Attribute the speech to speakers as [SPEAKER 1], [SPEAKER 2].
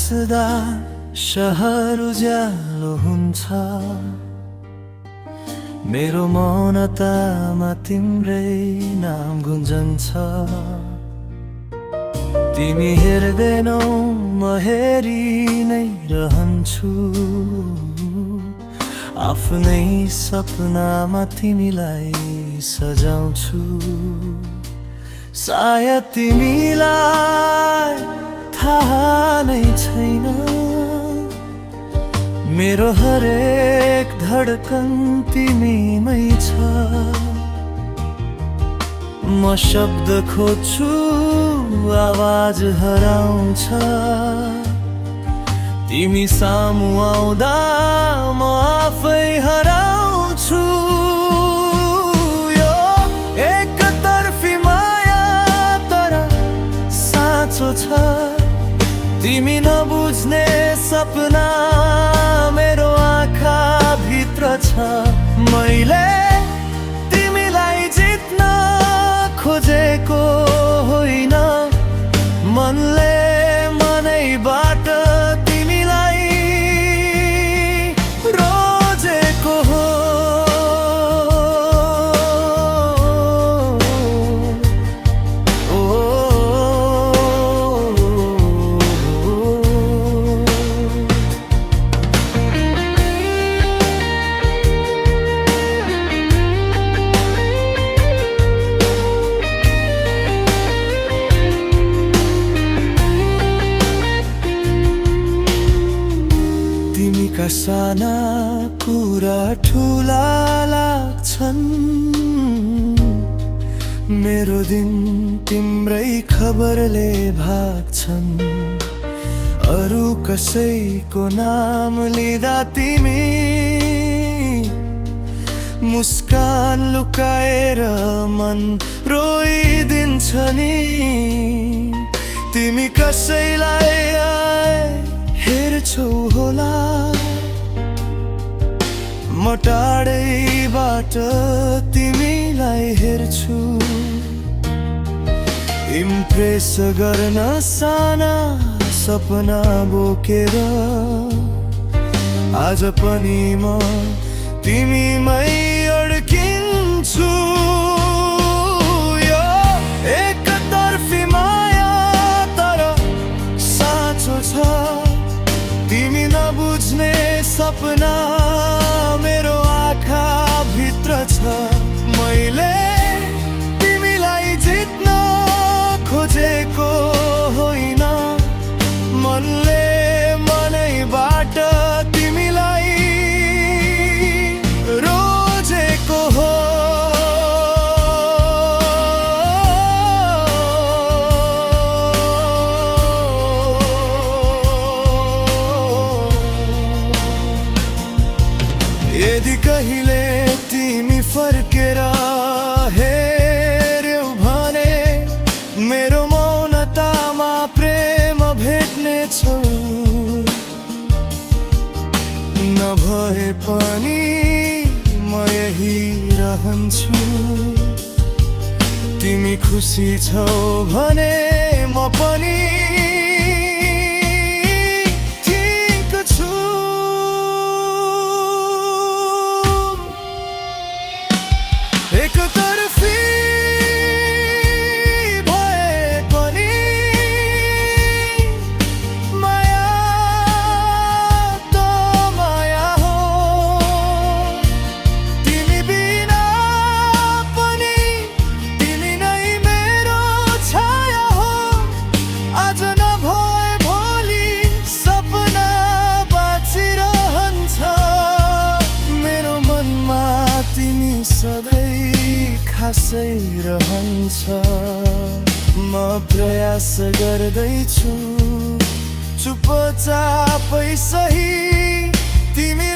[SPEAKER 1] हाँस्दा शहर उज्यालो हुन्छ, मेरो मौनतामा तिम्रै नाम गुन्जन्छ। तिमी हेर्दैनौ म हेरि नै रहन्छु, आफ्नै सपनामा तिमीलाई सजाउँछु। सायद तिमीलाई थाहा नै छैन, मेरो हरेक धडकन तिमीमै छ। म शब्द खोज्छु, आवाज हराउँछ, तिमी सामु आउँदा म आफै हराउँछु। यो एकतर्फी माया तर साँचो छ, तिमी नबुझ्ने सपना मेरो आँखा भित्र छ। मैले तिमीलाई जित्न खोजेको होइन, मनले मनैबाट तिमीलाई रोजेको हो। तिमीका साना कुरा ठुला लाग्छन्, मेरो दिन तिम्रै खबरले भाग्छन्। अरू कसैको नाम लिँदा तिमी मुस्कान लुकाएर मन रोइदिन्छ नि। तिमी कसैलाई हेर्छौ होला, म टाढैबाट तिमीलाई हेर्छु। इम्प्रेस गर्न साना सपना बोकेर आज पनि म तिमीमै अड्किन्छु। यो एकतर्फी माया तर साँचो छ, तिमी नबुझ्ने सपना मेरो आँखा भित्र छ। मैले तिमीलाई जित्न खोजेको होइन, मनले मनैबाट तिमीलाई रोजेको हो। यदि कहिले तिमी फर्केर हेर्यौ भने मेरो मौनतामा प्रेम भेट्नेछौ। नभए पनि म यही रहन्छु, तिमी खुसी छौ भने म पनि ठिक छु। एकतर्फी भए पनि माया त माया हो, तिमी बिना पनि तिमी नै मेरो छाया हो। आज नभए भोलि सपना बाँचिरहन्छ, मेरो मनमा तिमी सधैँ खासै रहन्छ। म प्रयास गर्दैछु, चुपचापै सही तिमी